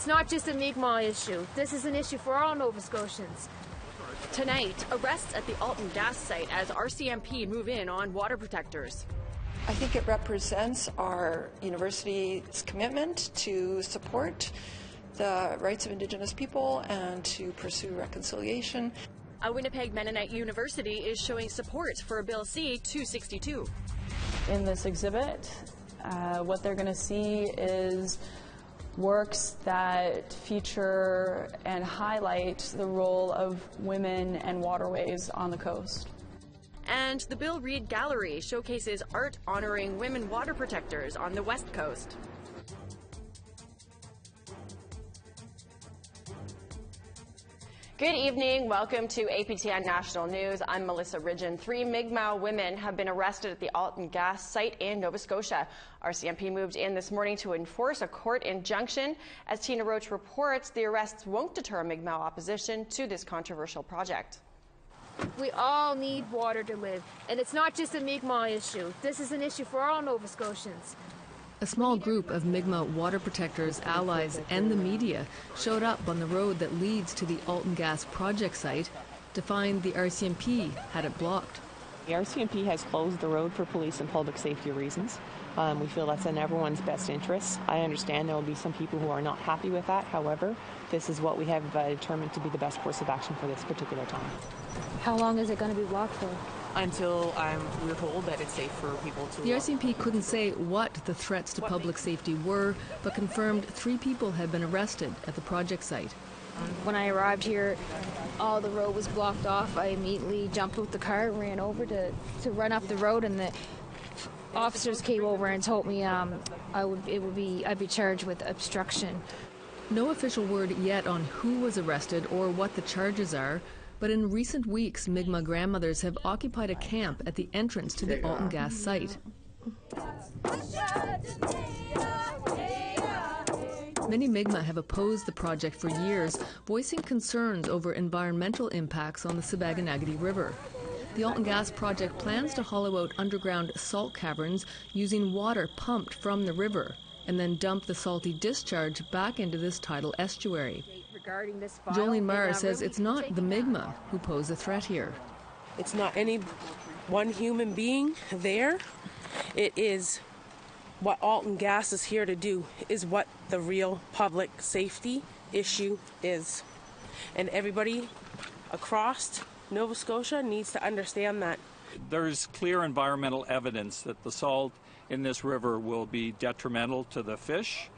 It's not just a Mi'kmaq issue. This is an issue for all Nova Scotians. Tonight, arrests at the Alton Gas site as RCMP move in on water protectors. I think it represents our university's commitment to support the rights of Indigenous people and to pursue reconciliation. A Winnipeg Mennonite university is showing support for Bill C-262. In this exhibit, what they're going to see is works that feature and highlight the role of women and waterways on the coast. And the Bill Reid Gallery showcases art honoring women water protectors on the West Coast. Good evening. Welcome to APTN National News. I'm Melissa Ridgen. 3 Mi'kmaq women have been arrested at the Alton Gas site in Nova Scotia. RCMP moved in this morning to enforce a court injunction. As Tina Roach reports, the arrests won't deter Mi'kmaq opposition to this controversial project. We all need water to live, and it's not just a Mi'kmaq issue. This is an issue for all Nova Scotians. A small group of Mi'kmaq water protectors, allies and the media showed up on the road that leads to the Alton Gas project site to find the RCMP had it blocked. The RCMP has closed the road for police and public safety reasons. We feel that's in everyone's best interest. I understand there will be some people who are not happy with that. However, this is what we have determined to be the best course of action for this particular time. How long is it going to be blocked for? Until we're told that it's safe for people to... The RCMP couldn't say what the threats to public safety were, but confirmed 3 people had been arrested at the project site. When I arrived here, all the road was blocked off. I immediately jumped out the car and ran over to run up the road, and the officers came over and told me I'd be charged with obstruction. No official word yet on who was arrested or what the charges are. But in recent weeks, Mi'kmaq grandmothers have occupied a camp at the entrance to the Alton Gas site. Many Mi'kmaq have opposed the project for years, voicing concerns over environmental impacts on the Sipekne'katik River. The Alton Gas project plans to hollow out underground salt caverns using water pumped from the river and then dump the salty discharge back into this tidal estuary. Jolene Marr says it's not the Mi'kmaq who pose a threat here. It's not any one human being there. It is what Alton Gas is here to do, is what the real public safety issue is. And everybody across Nova Scotia needs to understand that. There's clear environmental evidence that the salt in this river will be detrimental to the fish.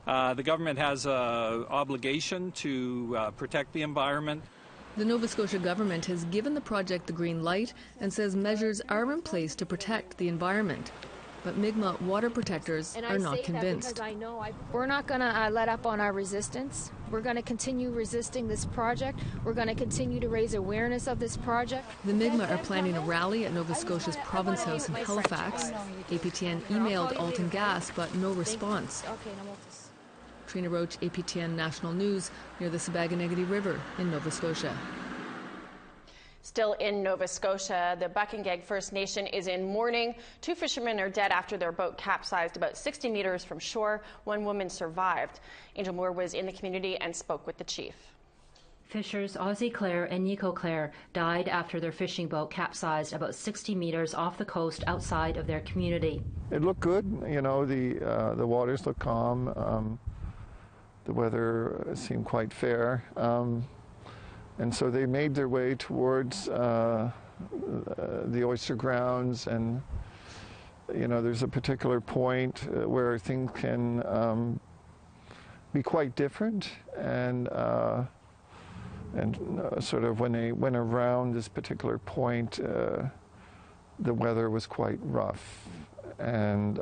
The government has an obligation to protect the environment. The Nova Scotia government has given the project the green light and says measures are in place to protect the environment. But Mi'kmaq water protectors are not convinced. We're not going to let up on our resistance. We're going to continue resisting this project. We're going to continue to raise awareness of this project. The Mi'kmaq are planning a rally at Nova Scotia's Province House in Halifax. APTN emailed Alton Gas, but no response. Trina Roach, APTN National News, near the Sipekne'katik River in Nova Scotia. Still in Nova Scotia, the Sipekne'katik First Nation is in mourning. 2 fishermen are dead after their boat capsized about 60 meters from shore. 1 woman survived. Angel Moore was in the community and spoke with the chief. Fishers Ozzie Clare and Nico Clare died after their fishing boat capsized about 60 meters off the coast outside of their community. It looked good, you know, the waters looked calm. The weather seemed quite fair. And so they made their way towards the oyster grounds, and you know, there's a particular point where things can be quite different, and sort of when they went around this particular point, the weather was quite rough, and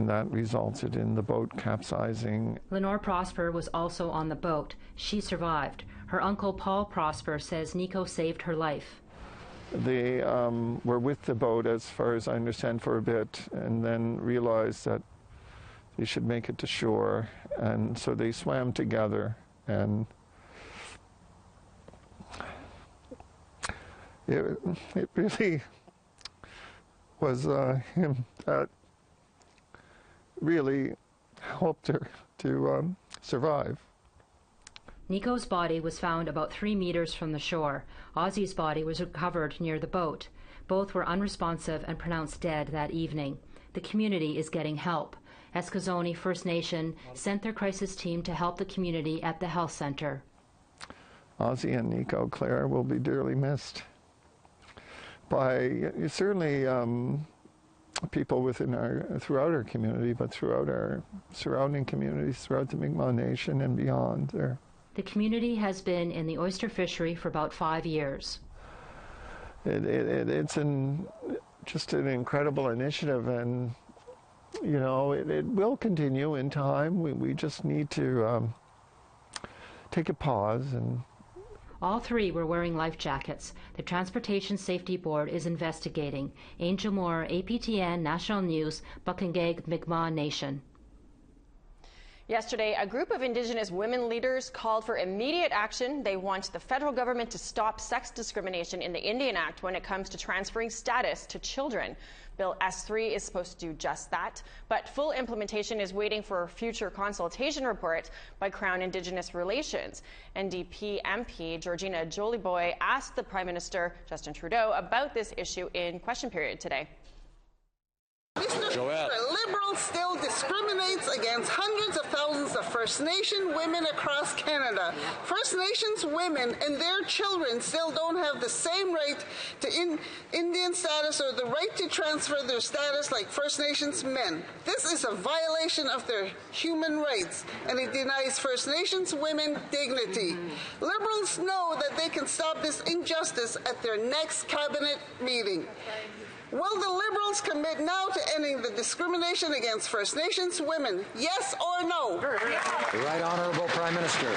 that resulted in the boat capsizing. Lenore Prosper was also on the boat. She survived. Her uncle Paul Prosper says Nico saved her life. They were with the boat, as far as I understand, for a bit, and then realized that they should make it to shore, and so they swam together, and it really was him that really helped her to survive. Nico's body was found about 3 meters from the shore. Ozzy's body was recovered near the boat. Both were unresponsive and pronounced dead that evening. The community is getting help. Eskazoni First Nation sent their crisis team to help the community at the health center. Ozzy and Nico Claire will be dearly missed by certainly people throughout our community, but throughout our surrounding communities, throughout the Mi'kmaq Nation and beyond. The community has been in the oyster fishery for about 5 years. It's just an incredible initiative, and you know it will continue in time. We just need to take a pause. And all three were wearing life jackets. The Transportation Safety Board is investigating. Angel Moore, APTN National News, Sipekne'katik, Mi'kmaq Nation. Yesterday, a group of Indigenous women leaders called for immediate action. They want the federal government to stop sex discrimination in the Indian Act when it comes to transferring status to children. Bill S3 is supposed to do just that, but full implementation is waiting for a future consultation report by Crown Indigenous Relations. NDP MP Georgina Joliboy asked the Prime Minister, Justin Trudeau, about this issue in question period today. Mr. Liberal still discriminates against hundreds of thousands of First Nation women across Canada. First Nations women and their children still don't have the same right to Indian status or the right to transfer their status like First Nations men. This is a violation of their human rights, and it denies First Nations women dignity. Liberals know that they can stop this injustice at their next cabinet meeting. Will the Liberals commit now to ending the discrimination against First Nations women? Yes or no? The Right Honourable Prime Minister.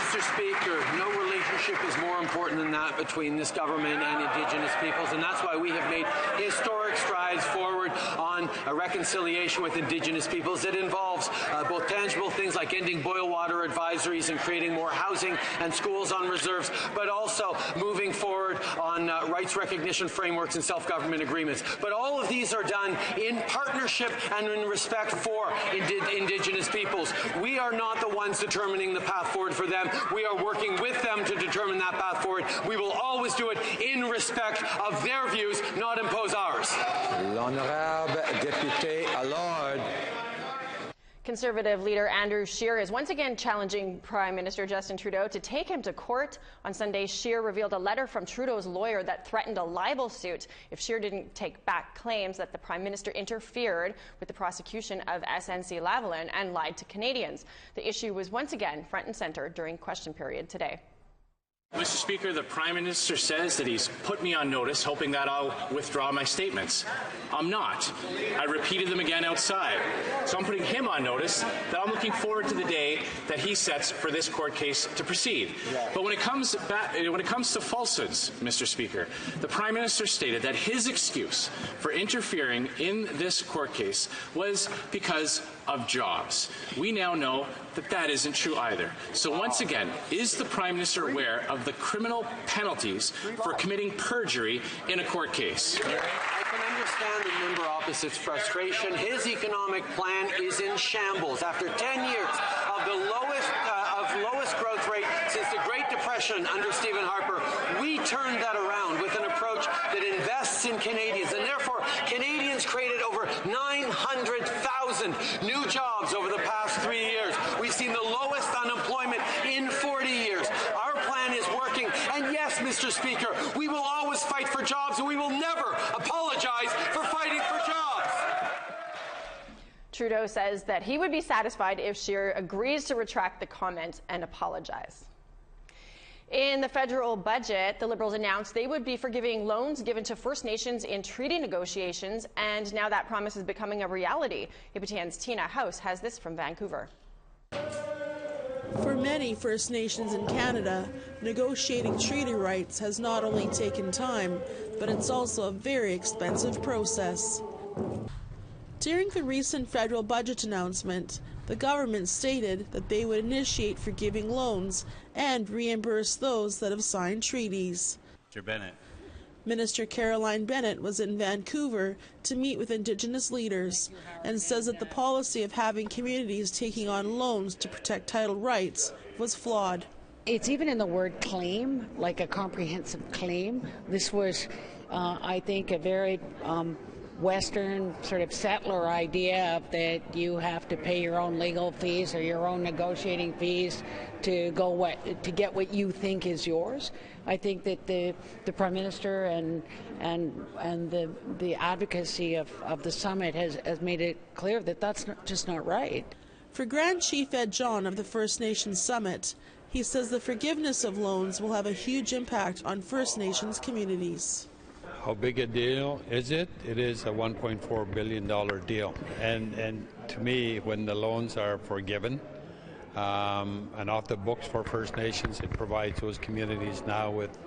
Mr. Speaker, no relationship is more important than that between this government and Indigenous peoples, and that's why we have made historic strides forward on a reconciliation with Indigenous peoples that involves both tangible things like ending boil water advisories and creating more housing and schools on reserves, but also moving forward on rights recognition frameworks and self-government agreements. But all of these are done in partnership and in respect for Indigenous peoples. We are not the ones determining the path forward for them. We are working with them to determine that path forward. We will always do it in respect of their views, not impose ours. L'honorable député Allard. Conservative leader Andrew Scheer is once again challenging Prime Minister Justin Trudeau to take him to court. On Sunday, Scheer revealed a letter from Trudeau's lawyer that threatened a libel suit if Scheer didn't take back claims that the Prime Minister interfered with the prosecution of SNC-Lavalin and lied to Canadians. The issue was once again front and center during question period today. Mr. Speaker, the Prime Minister says that he's put me on notice, hoping that I'll withdraw my statements. I'm not. I repeated them again outside. So I'm putting him on notice that I'm looking forward to the day that he sets for this court case to proceed. But when it comes to falsehoods, Mr. Speaker, the Prime Minister stated that his excuse for interfering in this court case was because of jobs. We now know that that isn't true either. So once again, is the Prime Minister aware of the criminal penalties for committing perjury in a court case? I can understand the member opposite's frustration. His economic plan is in shambles. After 10 years of the lowest growth rate since the Great Depression under Stephen Harper, we turned that around with an approach that invests in Canadians, and therefore Canadians created over 900,000 new jobs over the past 3 years. We've seen the lowest unemployment in 40 years. Our plan is working, and yes, Mr. Speaker, we will always fight for jobs, and we will never apologize for fighting for jobs. Trudeau says that he would be satisfied if Scheer agrees to retract the comment and apologize. In the federal budget, the Liberals announced they would be forgiving loans given to First Nations in treaty negotiations, and now that promise is becoming a reality. APTN's Tina House has this from Vancouver. For many First Nations in Canada, negotiating treaty rights has not only taken time, but it's also a very expensive process. During the recent federal budget announcement, the government stated that they would initiate forgiving loans and reimburse those that have signed treaties. Mr. Bennett. Minister Caroline Bennett was in Vancouver to meet with Indigenous leaders and says that the policy of having communities taking on loans to protect title rights was flawed. It's even in the word claim, like a comprehensive claim. This was, I think, a very Western sort of settler idea of that you have to pay your own legal fees or your own negotiating fees to get what you think is yours. I think that the Prime Minister and the advocacy of the summit has made it clear that that's just not right. For Grand Chief Ed John of the First Nations Summit, he says the forgiveness of loans will have a huge impact on First Nations communities. How big a deal is it? It is a $1.4 billion deal. And to me, when the loans are forgiven and off the books for First Nations, it provides those communities now with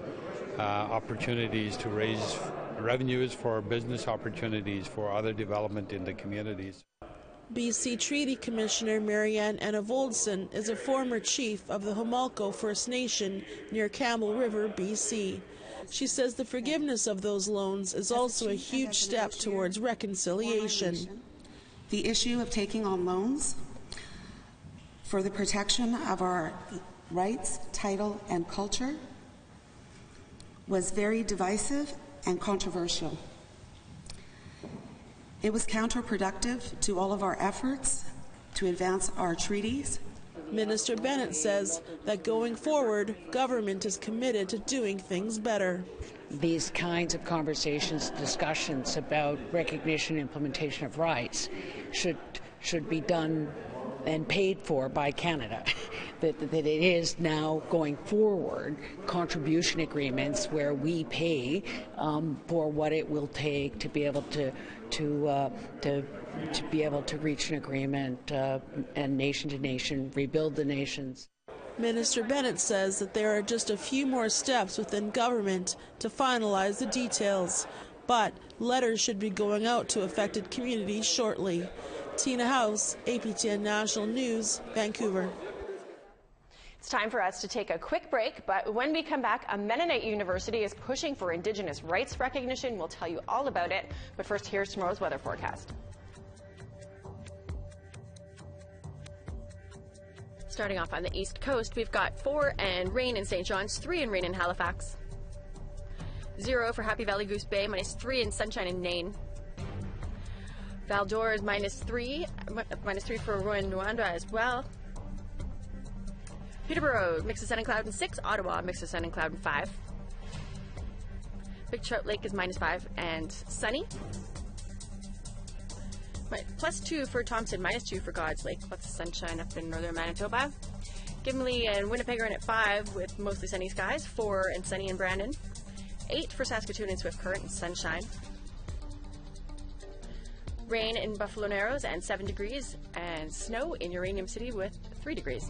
opportunities to raise revenues for business opportunities for other development in the communities. BC Treaty Commissioner Marianne Enavoldson is a former chief of the Humalco First Nation near Campbell River, BC. She says the forgiveness of those loans is also a huge step towards reconciliation. The issue of taking on loans for the protection of our rights, title, and culture was very divisive and controversial. It was counterproductive to all of our efforts to advance our treaties. Minister Bennett says that going forward, government is committed to doing things better. These kinds of conversations, discussions about recognition and implementation of rights should be done and paid for by Canada. that it is now going forward contribution agreements where we pay for what it will take to be able to be able to reach an agreement and nation to nation rebuild the nations. Minister Bennett says that there are just a few more steps within government to finalize the details, but letters should be going out to affected communities shortly. Tina House, APTN National News, Vancouver. It's time for us to take a quick break, but when we come back, a Mennonite university is pushing for Indigenous rights recognition. We'll tell you all about it, but first, here's tomorrow's weather forecast. Starting off on the east coast, we've got 4 and rain in St. John's, 3 and rain in Halifax, 0 for Happy Valley Goose Bay, -3 and sunshine in Nain. Val-d'Or is -3 for Rouyn-Noranda as well. Peterborough, mix of sun and cloud and 6. Ottawa, mix of sun and cloud and 5. Big Trout Lake is -5 and sunny. +2 for Thompson, -2 for God's Lake. Lots of sunshine up in northern Manitoba. Gimli and Winnipeg are in at 5 with mostly sunny skies. 4 and sunny in Brandon. 8 for Saskatoon and Swift Current and sunshine. Rain in Buffalo Narrows and 7 degrees, and snow in Uranium City with 3 degrees.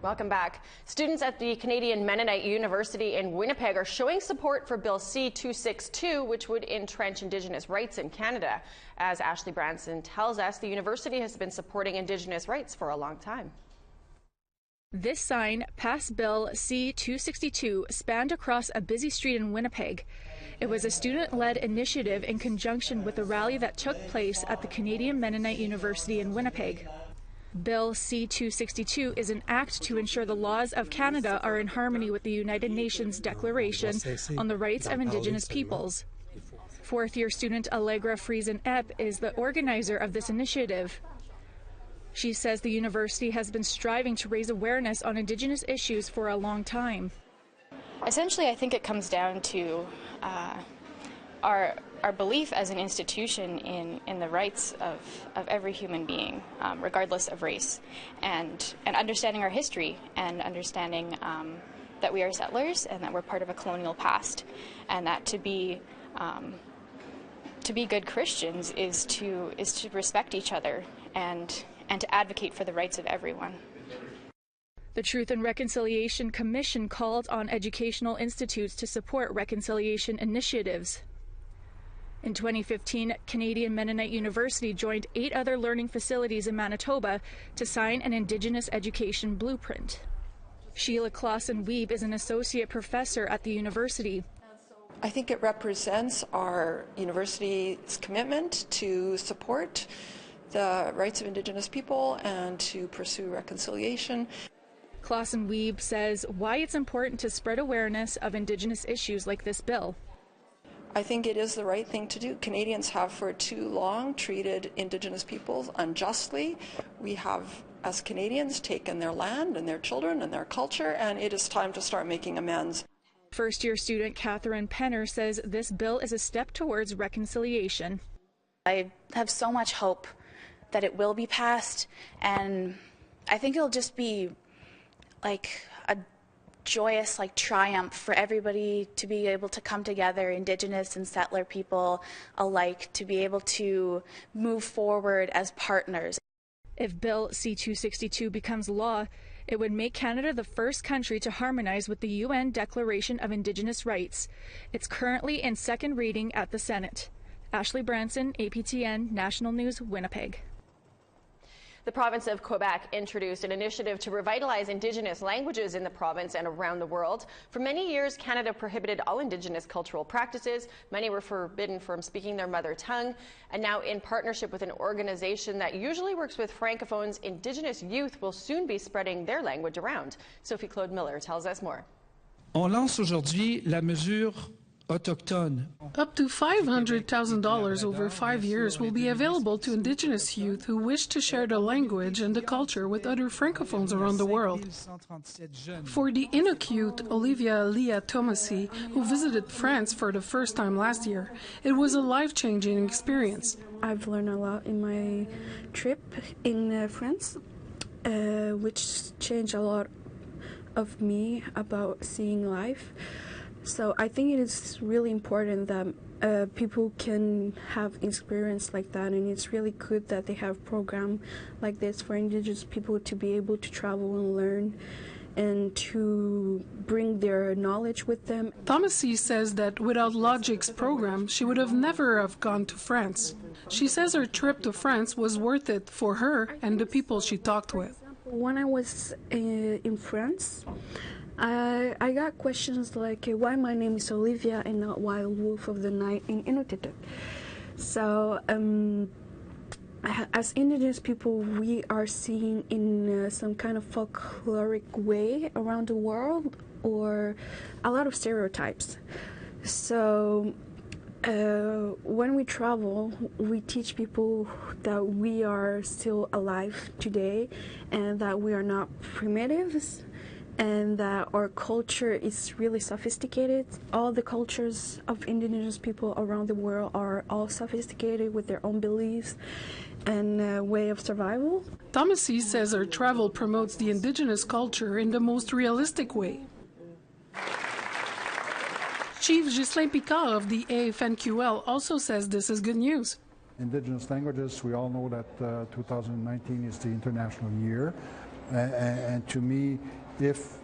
Welcome back. Students at the Canadian Mennonite University in Winnipeg are showing support for Bill C-262, which would entrench Indigenous rights in Canada. As Ashley Branson tells us, the university has been supporting Indigenous rights for a long time. This sign, Pass Bill C-262, spanned across a busy street in Winnipeg. It was a student-led initiative in conjunction with a rally that took place at the Canadian Mennonite University in Winnipeg. Bill C-262 is an act to ensure the laws of Canada are in harmony with the United Nations Declaration on the Rights of Indigenous Peoples. Fourth-year student Allegra Friesen-Epp is the organizer of this initiative. She says the university has been striving to raise awareness on Indigenous issues for a long time. Essentially, I think it comes down to our belief as an institution in the rights of every human being, regardless of race, and understanding our history and understanding that we are settlers and that we're part of a colonial past, and that to be good Christians is to respect each other and to advocate for the rights of everyone. The Truth and Reconciliation Commission called on educational institutes to support reconciliation initiatives. In 2015, Canadian Mennonite University joined 8 other learning facilities in Manitoba to sign an Indigenous education blueprint. Sheila Clausen-Wiebe is an associate professor at the university. I think it represents our university's commitment to support the rights of Indigenous people and to pursue reconciliation. Clausen-Wiebe says why it's important to spread awareness of Indigenous issues like this bill. I think it is the right thing to do. Canadians have for too long treated Indigenous peoples unjustly. We have, as Canadians, taken their land and their children and their culture, and it is time to start making amends. First-year student Catherine Penner says this bill is a step towards reconciliation. I have so much hope that it will be passed, and I think it'll just be like a joyous triumph for everybody to be able to come together, Indigenous and settler people alike, to be able to move forward as partners. If Bill C-262 becomes law, it would make Canada the first country to harmonize with the UN Declaration of Indigenous Rights. It's currently in second reading at the Senate. Ashley Branson, APTN National News, Winnipeg. The province of Quebec introduced an initiative to revitalize Indigenous languages in the province and around the world. For many years, Canada prohibited all Indigenous cultural practices. Many were forbidden from speaking their mother tongue. And now, in partnership with an organization that usually works with Francophones, Indigenous youth will soon be spreading their language around. Sophie-Claude Miller tells us more. On lance aujourd'hui la mesure autochtone. Up to $500,000 over 5 years will be available to Indigenous youth who wish to share the language and the culture with other Francophones around the world. For the Inuk youth, Olivia Leah Thomasy, who visited France for the first time last year, it was a life-changing experience. I've learned a lot in my trip in France, which changed a lot of me about seeing life. So I think it is really important that people can have experience like that, and it's really good that they have programs like this for Indigenous people to be able to travel and learn and to bring their knowledge with them. Thomasy says that without Logic's program, she would have never have gone to France. She says her trip to France was worth it for her and the people she talked with. When I was in France, I got questions like why my name is Olivia and not Wild Wolf of the Night in Inuktitut. So as Indigenous people, we are seen in some kind of folkloric way around the world, or a lot of stereotypes. So when we travel, we teach people that we are still alive today and that we are not primitives, and that our culture is really sophisticated. All the cultures of Indigenous people around the world are all sophisticated with their own beliefs and way of survival. Thomasy says her travel promotes the Indigenous culture in the most realistic way. Chief Ghislain Picard of the AFNQL also says this is good news. Indigenous languages, we all know that 2019 is the International Year, and to me, if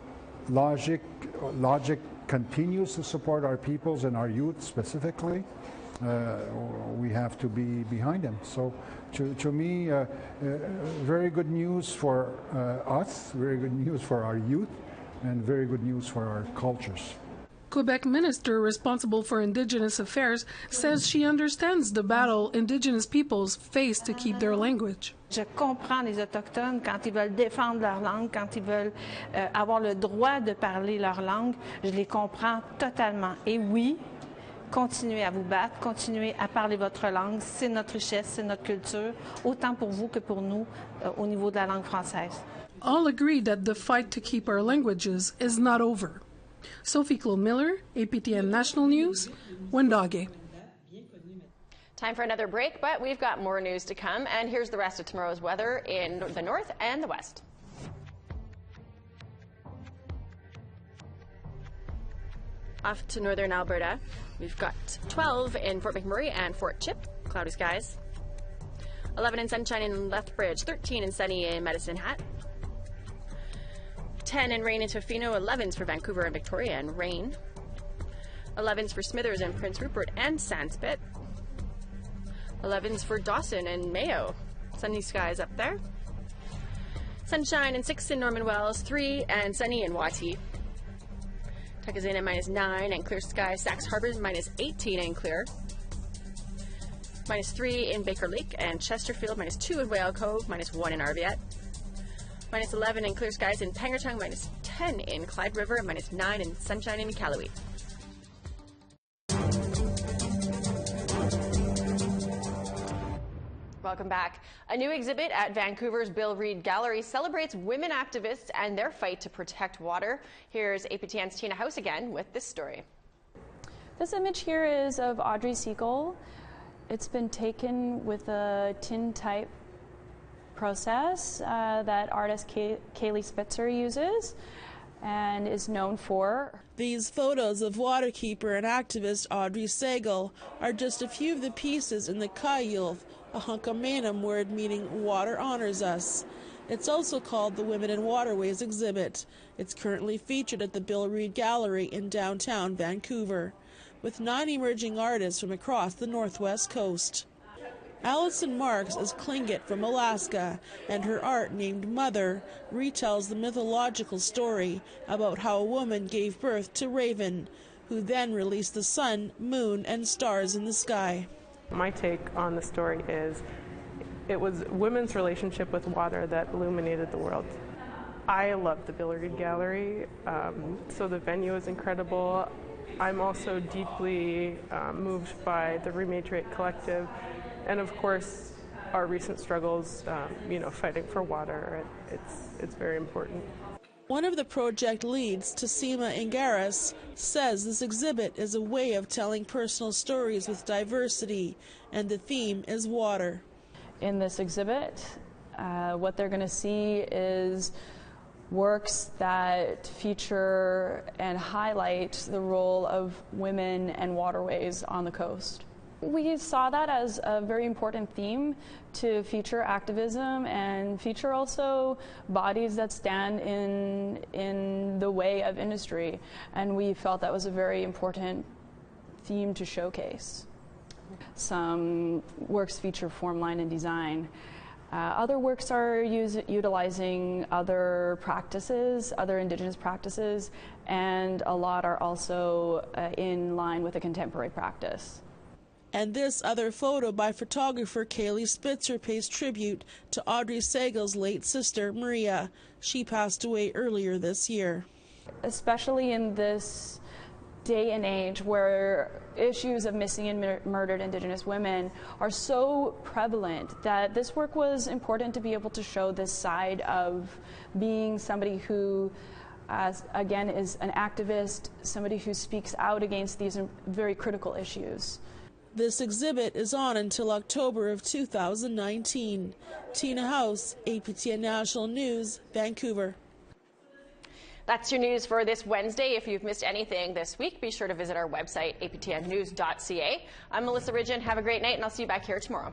Logic continues to support our peoples and our youth specifically, we have to be behind them. So to me, very good news for us, very good news for our youth, and very good news for our cultures. Quebec minister responsible for Indigenous affairs says she understands the battle Indigenous peoples face to keep their language. Je comprends les Autochtones quand ils veulent défendre leur langue, quand ils veulent avoir le droit de parler leur langue. Je les comprends totalement. Et oui, continuez à vous battre, continuez à parler votre langue. C'est notre richesse, c'est notre culture, autant pour vous que pour nous au niveau de la langue française. All agree that the fight to keep our languages is not over. Sophie-Claude Miller, APTN National News, Wendake. Time for another break, but we've got more news to come, and here's the rest of tomorrow's weather in the north and the west. Off to northern Alberta, we've got 12 in Fort McMurray and Fort Chip, cloudy skies. 11 in sunshine in Lethbridge, 13 and sunny in Medicine Hat. 10 and rain in Tofino, 11s for Vancouver and Victoria and rain. 11s for Smithers and Prince Rupert and Sandspit. 11's for Dawson and Mayo. Sunny skies up there. Sunshine and 6 in Norman Wells, 3 and sunny in Wati. Tuckazin at -9 and clear skies. Sax Harbor's -18 and clear. -3 in Baker Lake and Chesterfield, -2 in Whale Cove, -1 in Arviat. -11 in clear skies in Pangertung, -10 in Clyde River, and -9 in sunshine in Iqaluit. Welcome back. A new exhibit at Vancouver's Bill Reid Gallery celebrates women activists and their fight to protect water. Here's APTN's Tina House again with this story. This image here is of Audrey Segal. It's been taken with a tintype process that artist Kaylee Spitzer uses and is known for. These photos of waterkeeper and activist Audrey Segal are just a few of the pieces in the Kayulv, a Hunkamanam word meaning water honors us. It's also called the Women in Waterways exhibit. It's currently featured at the Bill Reid Gallery in downtown Vancouver, with 9 emerging artists from across the northwest coast. Allison Marks is Tlingit from Alaska, and her art, named Mother, retells the mythological story about how a woman gave birth to Raven, who then released the sun, moon, and stars in the sky. My take on the story is it was women's relationship with water that illuminated the world. I love the Bill Reid Gallery, so the venue is incredible. I'm also deeply moved by the Rematriate Collective and, of course, our recent struggles, fighting for water. It's very important. One of the project leads, Tassima Ingaris, says this exhibit is a way of telling personal stories with diversity, and the theme is water. In this exhibit, what they're going to see is works that feature and highlight the role of women and waterways on the coast. We saw that as a very important theme to feature activism and feature also bodies that stand in the way of industry, and we felt that was a very important theme to showcase. Some works feature form, line, and design. Other works are utilizing other practices, other Indigenous practices, and a lot are also in line with a contemporary practice. And this other photo by photographer Kaylee Spitzer pays tribute to Audrey Segal's late sister, Maria. She passed away earlier this year. Especially in this day and age where issues of missing and murdered Indigenous women are so prevalent, that this work was important to be able to show this side of being somebody who, again, is an activist, somebody who speaks out against these very critical issues. This exhibit is on until October of 2019. Tina House, APTN National News, Vancouver. That's your news for this Wednesday. If you've missed anything this week, be sure to visit our website, aptnnews.ca. I'm Melissa Ridgen. Have a great night, and I'll see you back here tomorrow.